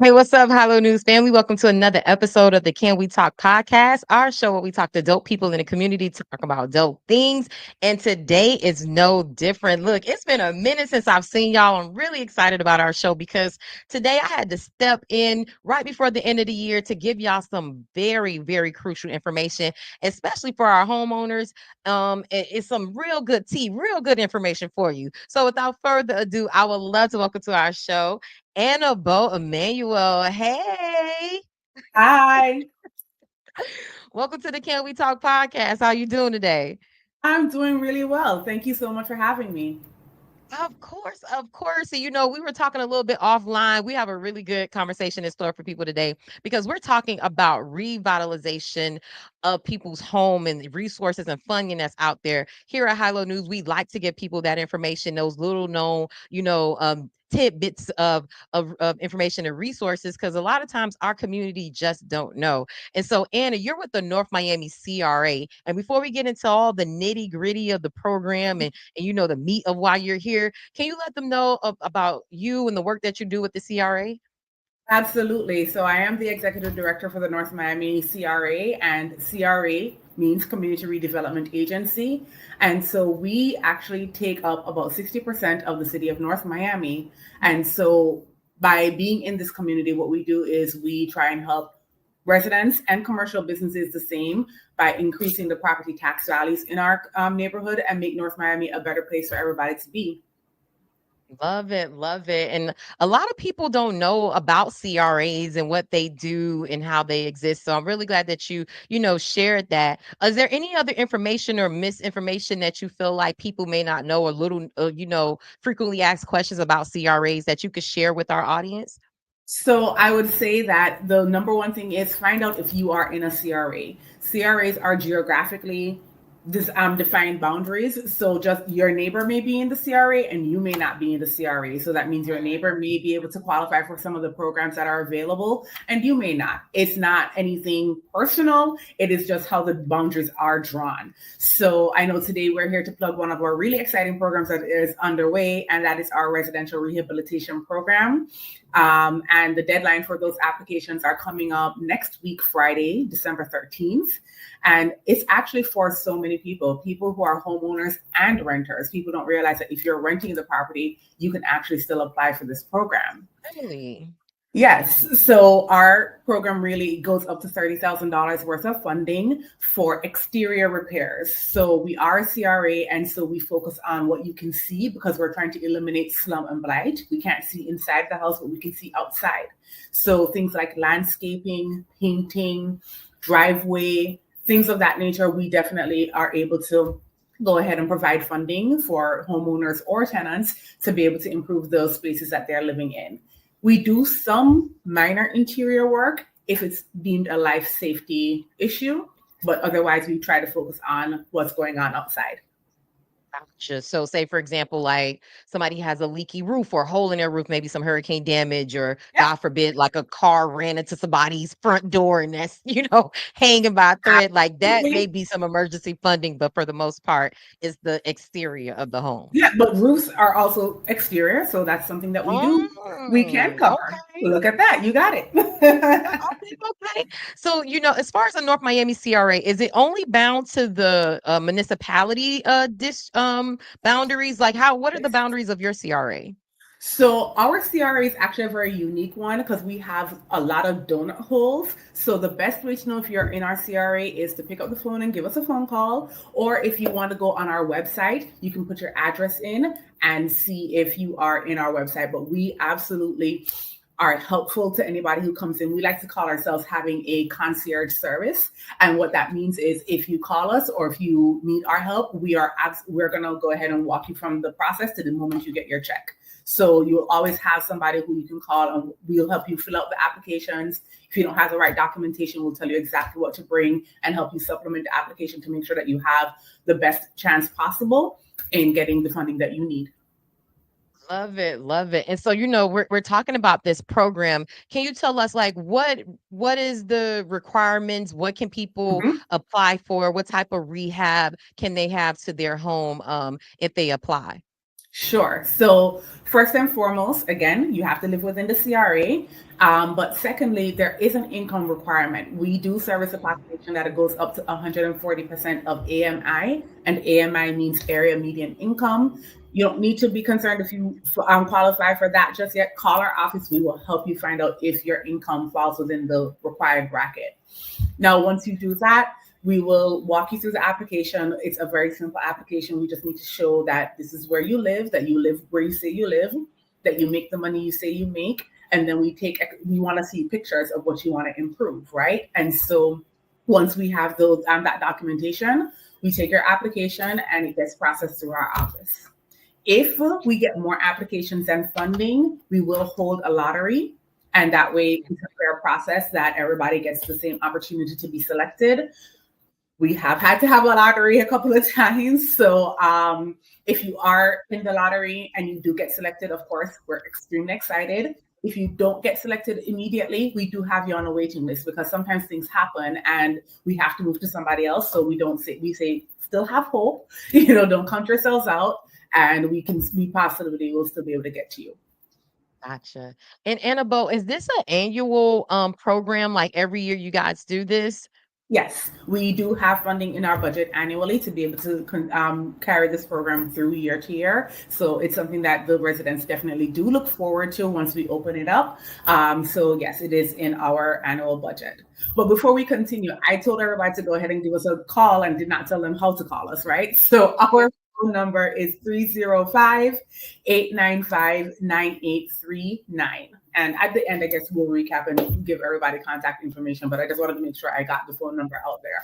Hey, what's up, Hollow News family? Welcome to another episode of the Can We Talk podcast, our show where we talk to dope people in the community to talk about dope things. And today is no different. Look, it's been a minute since I've seen y'all. I'm really excited about our show because today I had to step in right before the end of the year to give y'all some very, very crucial information, especially for our homeowners. It's some real good tea, real good information for you. So without further ado, I would love to welcome to our show Emmanuel. Hey, Hi, welcome to the Can We Talk podcast. How you doing today? I'm doing really well. Thank you so much for having me. Of course, of course. And we were talking a little bit offline. We have a really good conversation in store for people today because we're talking about revitalization of people's home and resources and funding that's out there. Here at Hilo News, we like to give people that information, those little known, tidbits of information and resources because a lot of times our community just don't know. And so, Anna, you're with the North Miami CRA. And before we get into all the nitty gritty of the program and the meat of why you're here, can you let them know about you and the work that you do with the CRA? Absolutely. So, I am the executive director for the North Miami CRA, and CRA means Community Redevelopment Agency. And so, we actually take up about 60% of the city of North Miami. And so, by being in this community, what we do is we try and help residents and commercial businesses the same by increasing the property tax values in our neighborhood and make North Miami a better place for everybody to be. Love it, love it. And a lot of people don't know about CRAs and what they do and how they exist. So I'm really glad that you shared that. Is there any other information or misinformation that you feel like people may not know or frequently asked questions about CRAs that you could share with our audience? So I would say that the number one thing is find out if you are in a CRA. CRAs are geographically defined boundaries. So just your neighbor may be in the CRA and you may not be in the CRA. So that means your neighbor may be able to qualify for some of the programs that are available and you may not. It's not anything personal. It is just how the boundaries are drawn. So I know today we're here to plug one of our really exciting programs that is underway, and that is our Residential Rehabilitation Program. And the deadline for those applications are coming up next week, Friday, December 13th. And it's actually for so many people who are homeowners and renters. People don't realize that if you're renting the property, you can actually still apply for this program. Really? Yes. So our program really goes up to $30,000 worth of funding for exterior repairs. So we are a CRA, and so we focus on what you can see because we're trying to eliminate slum and blight. We can't see inside the house, but we can see outside. So things like landscaping, painting, driveway, things of that nature, we definitely are able to go ahead and provide funding for homeowners or tenants to be able to improve those spaces that they're living in. We do some minor interior work if it's deemed a life safety issue, but otherwise we try to focus on what's going on outside. Gotcha. So, say for example, like somebody has a leaky roof or hole in their roof, maybe some hurricane damage, or Yeah, God forbid, like a car ran into somebody's front door and that's hanging by a thread. Like that may absolutely. be some emergency funding, but for the most part, it's the exterior of the home. Yeah, but roofs are also exterior, so that's something that we do. We can cover. Okay. Look at that, you got it. Okay, okay. So, as far as the North Miami CRA, is it only bound to the municipality boundaries? Like what are the boundaries of your CRA? So our CRA is actually a very unique one because we have a lot of donut holes. So the best way to know if you're in our CRA is to pick up the phone and give us a phone call. Or if you want to go on our website, you can put your address in and see if you are in our website. But we absolutely are helpful to anybody who comes in. We like to call ourselves having a concierge service. And what that means is if you call us or if you need our help, we're going to go ahead and walk you from the process to the moment you get your check. So you'll always have somebody who you can call and we'll help you fill out the applications. If you don't have the right documentation, we'll tell you exactly what to bring and help you supplement the application to make sure that you have the best chance possible in getting the funding that you need. Love it, love it. And so, we're talking about this program. Can you tell us like what is the requirements? What can people Mhm. apply for? What type of rehab can they have to their home if they apply? Sure. So, first and foremost, again, you have to live within the CRA. But secondly, there is an income requirement. We do service a population that it goes up to 140% of AMI, and AMI means area median income. You don't need to be concerned if you qualify for that just yet. Call our office. We will help you find out if your income falls within the required bracket. Now, once you do that, we will walk you through the application. It's a very simple application. We just need to show that this is where you live, that you live where you say you live, that you make the money you say you make. And then we want to see pictures of what you want to improve, right? And so once we have those that documentation, we take your application and it gets processed through our office. If we get more applications than funding, we will hold a lottery. And that way it's a fair process that everybody gets the same opportunity to be selected. We have had to have a lottery a couple of times. So if you are in the lottery and you do get selected, of course, we're extremely excited. If you don't get selected immediately, we do have you on a waiting list because sometimes things happen and we have to move to somebody else. So we say still have hope, don't count yourselves out, and we possibly will still be able to get to you. Gotcha. And Annabelle, is this an annual program? Like every year you guys do this? Yes, we do have funding in our budget annually to be able to carry this program through year to year. So it's something that the residents definitely do look forward to once we open it up. So yes, it is in our annual budget. But before we continue, I told everybody to go ahead and give us a call and did not tell them how to call us, right? So our phone number is 305-895-9839. And at the end, I guess we'll recap and give everybody contact information. But I just wanted to make sure I got the phone number out there.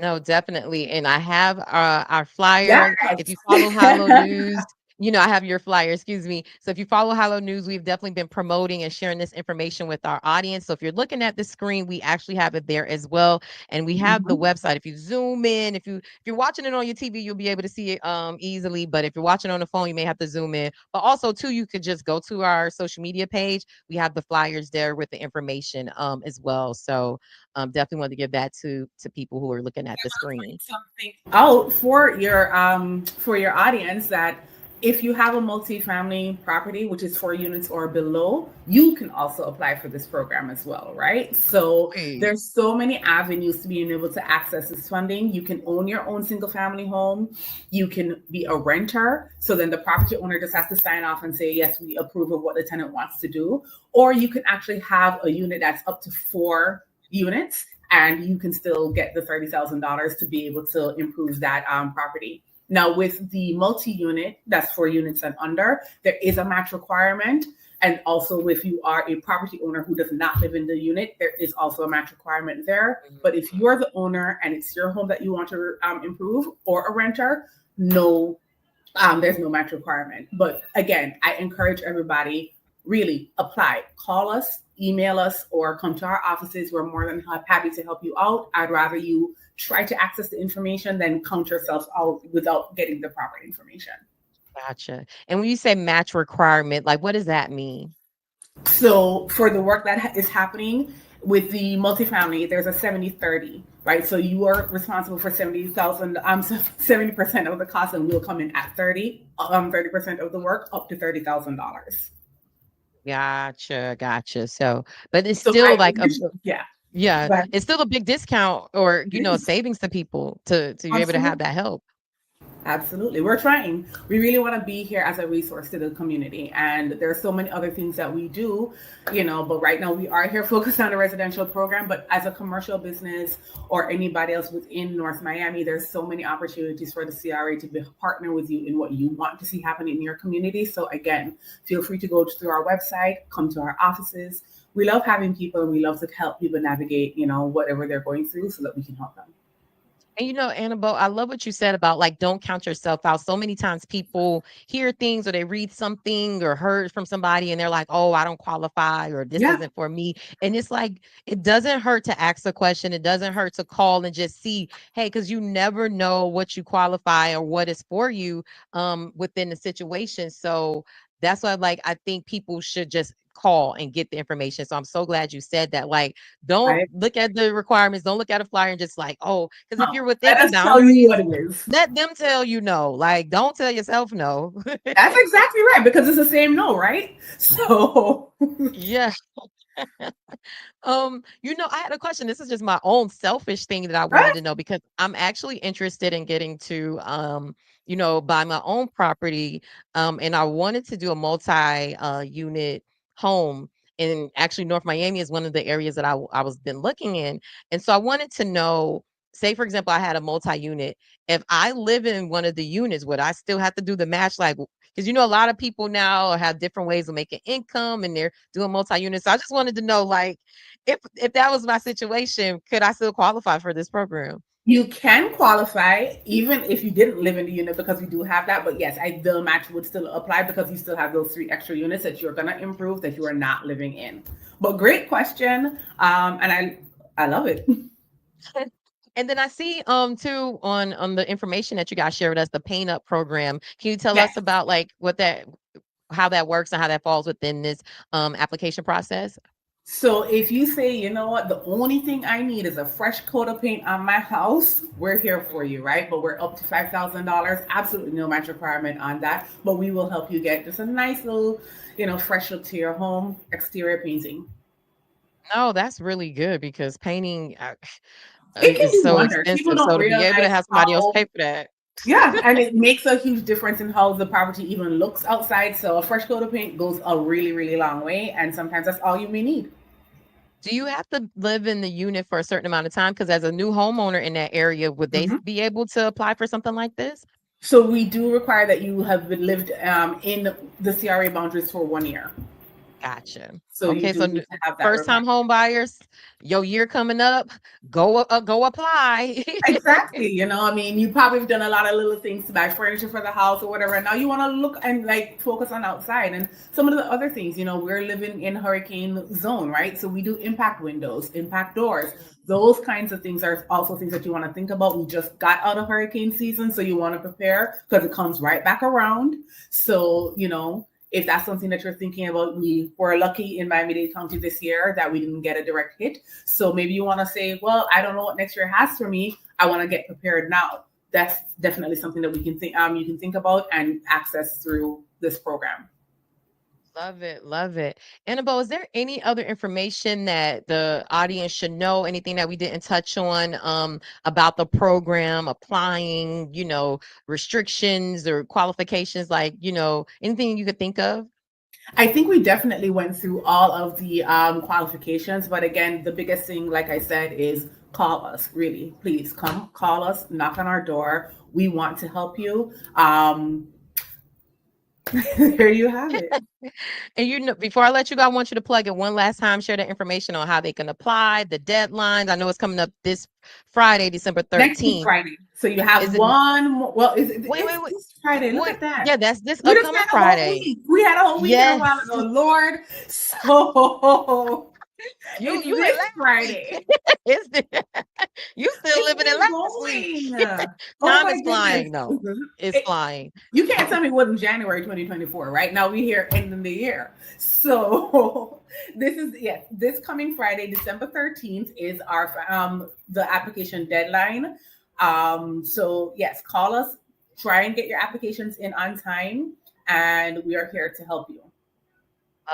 No, definitely. And I have our flyer. If Yes. you follow Hilo News, I have your flyer, excuse me. So if you follow Hilo News, we've definitely been promoting and sharing this information with our audience. So if you're looking at the screen, we actually have it there as well. And we have the Mhm. website. If you zoom in, if you're watching it on your TV, you'll be able to see it easily. But if you're watching on the phone, you may have to zoom in. But also too, you could just go to our social media page. We have the flyers there with the information as well. So definitely want to give that to people who are looking at the screen. Something out for your audience that if you have a multi-family property, which is 4 units or below, you can also apply for this program as well, right? So Hey. there's so many avenues to being able to access this funding. You can own your own single family home. You can be a renter. So then the property owner just has to sign off and say, yes, we approve of what the tenant wants to do. Or you can actually have a unit that's up to 4 units and you can still get the $30,000 to be able to improve that property. Now, with the multi-unit, that's 4 units and under, there is a match requirement. And also, if you are a property owner who does not live in the unit, there is also a match requirement there. But if you're the owner and it's your home that you want to improve or a renter, no, there's no match requirement. But again, I encourage everybody really apply. Call us, email us, or come to our offices. We're more than happy to help you out. I'd rather you try to access the information than count yourself out without getting the proper information. Gotcha. And when you say match requirement, like what does that mean? So for the work that is happening with the multifamily, there's a 70-30, right? So you are responsible for 70,000, 70% of the cost, and we'll come in at 30% of the work up to $30,000. Gotcha. So, but it's So still like yeah, yeah, but it's still a big discount or it is savings to people to be able to have absolutely. that help. Absolutely. We're trying. We really want to be here as a resource to the community. And there are so many other things that we do, but right now we are here focused on a residential program. But as a commercial business or anybody else within North Miami, there's so many opportunities for the CRA to partner with you in what you want to see happen in your community. So again, feel free to go through our website, come to our offices. We love having people and we love to help people navigate, whatever they're going through so that we can help them. And Annabelle, I love what you said about like don't count yourself out. So many times people hear things or they read something or heard from somebody and they're like, oh, I don't qualify or this Yeah. isn't for me. And it's like it doesn't hurt to ask a question. It doesn't hurt to call and just see, hey, because you never know what you qualify or what is for you within the situation. So that's why like I think people should just call and get the information. So I'm so glad you said that. Like, don't Right? look at the requirements, don't look at a flyer and just like, oh, because if you're No, within let the us tell you boundaries, what it is. let them tell you no. Like, don't tell yourself no. That's exactly right because it's the same no, right? So, Yeah. I had a question. This is just my own selfish thing that I wanted right? to know because I'm actually interested in getting to buy my own property. And I wanted to do a unit home. And actually North Miami is one of the areas that I was been looking in. And so I wanted to know, say for example, I had a multi-unit. If I live in one of the units, would I still have to do the match? Like, because a lot of people now have different ways of making income and they're doing multi-units. So I just wanted to know, like, if that was my situation, could I still qualify for this program? You can qualify even if you didn't live in the unit because we do have that. But yes, the match would still apply because you still have those 3 extra units that you're going to improve that you are not living in. But great question, and I love it. And then I see too on the information that you guys shared with us, the Paint Up program. Can you tell us Yes. about like how that works and how that falls within this application process? So if you say, you know what, the only thing I need is a fresh coat of paint on my house, we're here for you, right? But we're up to $5,000. Absolutely no match requirement on that. But we will help you get just a nice little, fresh look to your home, exterior painting. No, that's really good because painting It can is do so wonders. People expensive. don't So to be able to realize have somebody else how, pay for that. yeah, and it makes a huge difference in how the property even looks outside. So a fresh coat of paint goes a really, really long way. And sometimes that's all you may need. Do you have to live in the unit for a certain amount of time? Because as a new homeowner in that area, would they Mhm. be able to apply for something like this? So we do require that you have lived in the CRA boundaries for 1 year. Gotcha. So you Okay, do so need to have that first requirement. time home buyers, your year coming up, go apply. Exactly. I mean, you probably have done a lot of little things to buy furniture for the house or whatever. And now you want to look and like focus on outside and some of the other things. We're living in hurricane zone, right? So we do impact windows, impact doors. Those kinds of things are also things that you want to think about. We just got out of hurricane season, so you want to prepare because it comes right back around. So, if that's something that you're thinking about, we were lucky in Miami-Dade County this year that we didn't get a direct hit. So maybe you want to say, well, I don't know what next year has for me. I want to get prepared now. That's definitely something that we can think you can think about and access through this program. Love it, love it. Annabelle, is there any other information that the audience should know? Anything that we didn't touch on about the program, applying, restrictions or qualifications, like, anything you could think of? I think we definitely went through all of the qualifications, but again, the biggest thing, like I said, is call us. Really, please come call us, knock on our door. We want to help you. There you have it. And before I let you go, I want you to plug it one last time, share the information on how they can apply, the deadlines. I know it's coming up this Friday, December Next week 13th. Friday. So you have Is it one more. Well, it's wait. this Friday. Look Wait, at that. yeah, that's this We just upcoming spent a whole Friday. week. We had a whole weekend a Yes. while ago, Lord. So You it's you in this last week. Friday. It's you still It's living in been last week. going. Oh Time my is goodness. flying. No, it's It, flying. you can't tell me what in January 2024, right? Now we here ending the year. So this coming Friday, December 13th is our the application deadline. So yes, call us, try and get your applications in on time, and we are here to help you.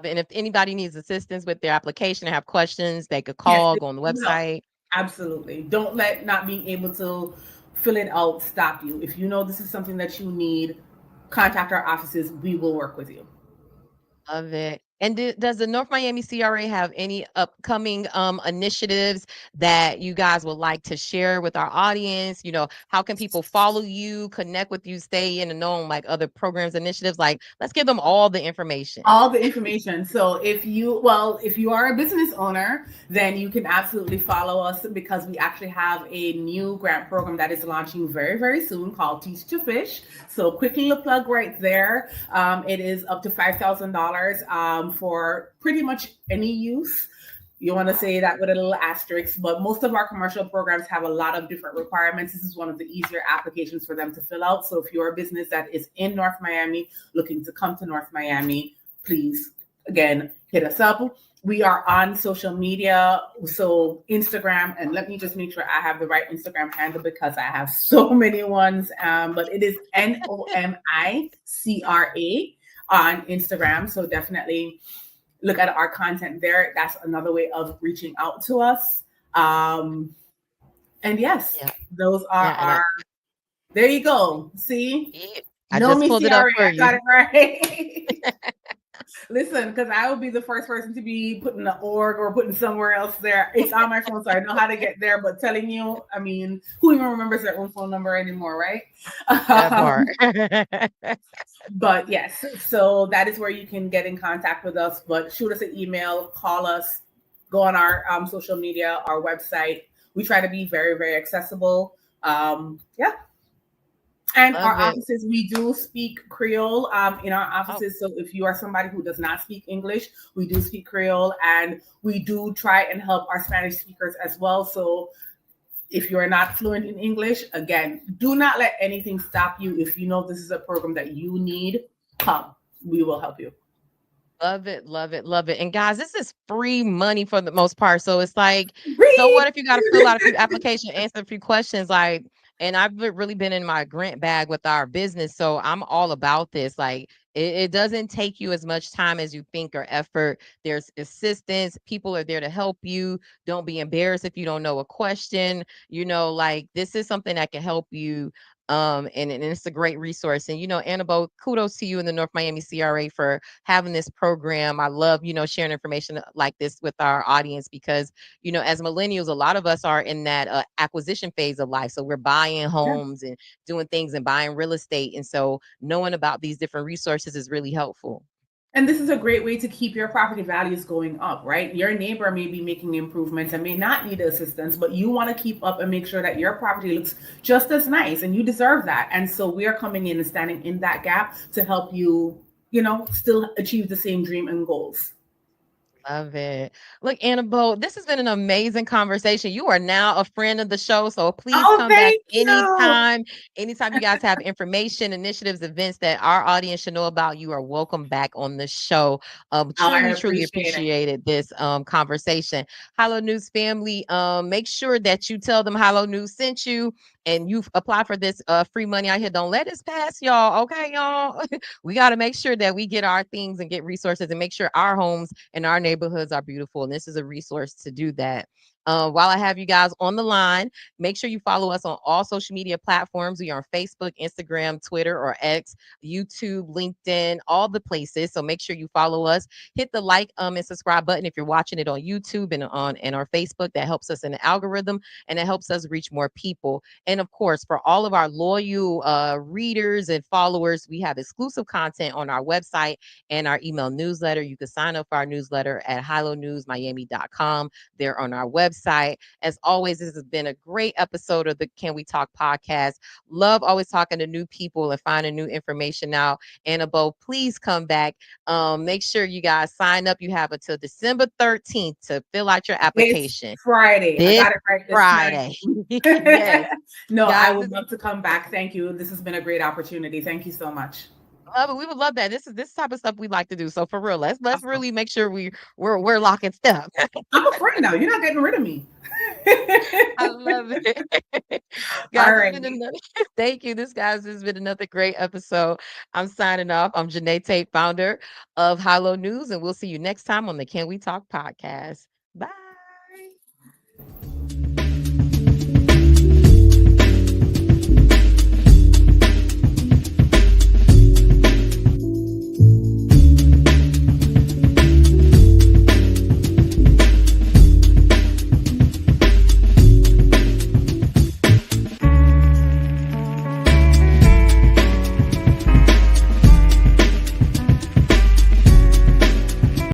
And if anybody needs assistance with their application or have questions, they could Yes, call, go on the no, website. absolutely. Don't let not being able to fill it out stop you. If you know this is something that you need, contact our offices. We will work with you. Love it. And does the North Miami CRA have any upcoming initiatives that you guys would like to share with our audience? How can people follow you, connect with you, stay in the know on like other programs, initiatives? Like, let's give them all the information. All the information. So if you are a business owner, then you can absolutely follow us because we actually have a new grant program that is launching very, very soon called Teach to Fish. So quick little plug right there. It is up to $5,000 for pretty much any use. You want to say that with a little asterisk, but most of our commercial programs have a lot of different requirements. This is one of the easier applications for them to fill out. So if you're a business that is in North Miami looking to come to North Miami, please again, hit us up. We are on social media, so Instagram, and let me just make sure I have the right Instagram handle because I have so many ones. But it is NOMICRA on Instagram. So definitely look at our content there. That's another way of reaching out to us. Um, and yes, Yeah. those are Yeah. And our. There you go. See, yeah, I know just me, pulled it up CRA. for I got you. it right. Listen, because I will be the first person to be putting the org or putting somewhere else there. It's on my phone, so I know how to get there. But telling you, I mean, who even remembers their own phone number anymore, right? That part. But yes, so that is where you can get in contact with us. But shoot us an email, call us, go on our social media, our website. We try to be very, very accessible. Yeah, and our Love it. offices, we do speak Creole in our Oh, offices. So if you are somebody who does not speak English, we do speak Creole, and we do try and help our Spanish speakers as well. So if you're not fluent in English, again, do not let anything stop you. If you know this is a program that you need, come. We will help you. love it, love it, love it. And guys, this is free money for the most part. So it's like, so Read. what if you got to fill out a few application, answer a few questions, like, and I've really been in my grant bag with our business. So I'm all about this. Like it doesn't take you as much time as you think or effort. There's assistance. People are there to help you. Don't be embarrassed if you don't know a question. Like this is something that can help you. And it's a great resource. And Annabelle, kudos to you in the North Miami CRA for having this program. I love, sharing information like this with our audience because, as millennials, a lot of us are in that acquisition phase of life. So we're buying Yeah. homes and doing things and buying real estate. And so knowing about these different resources is really helpful. And this is a great way to keep your property values going up, right? Your neighbor may be making improvements and may not need assistance, but you want to keep up and make sure that your property looks just as nice and you deserve that. And so we are coming in and standing in that gap to help you, still achieve the same dream and goals. Love it. Look, Annabelle, this has been an amazing conversation. You are now a friend of the show, so please Oh, come back thank you. anytime. Anytime you guys have information, initiatives, events that our audience should know about, you are welcome back on the show. Oh, I Truly, truly appreciate it. appreciated this conversation. Hello News family, make sure that you tell them Hello News sent you and you apply for this free money out here. Don't let us pass, y'all. Okay, y'all. We got to make sure that we get our things and get resources and make sure our homes and our neighborhoods are beautiful. And this is a resource to do that. While I have you guys on the line, make sure you follow us on all social media platforms. We are on Facebook, Instagram, Twitter, or X, YouTube, LinkedIn, all the places. So make sure you follow us. Hit the like and subscribe button if you're watching it on YouTube and our Facebook. That helps us in the algorithm and it helps us reach more people. And of course, for all of our loyal readers and followers, we have exclusive content on our website and our email newsletter. You can sign up for our newsletter at hillonewsmiami.com. They're on our website. As always, this has been a great episode of the Can We Talk podcast. Love always talking to new people and finding new information out. Annabelle, please come back. Make sure you guys sign up. You have until December 13th to fill out your It's application. Friday. I This got it right this time. Friday. Yes. No, I Guys, would love to come back. Thank you. This has been a great opportunity. Thank you so much. love it. We would love that. This type of stuff we like to do. So for real, let's Awesome. really make sure we're locking stuff. I'm a friend now. You're not getting rid of me. I love it. All Guys, it's right. been another thank you. This has been another great episode. I'm signing off. I'm Janey Tate, founder of Hilo News, and we'll see you next time on the Can We Talk podcast. Bye.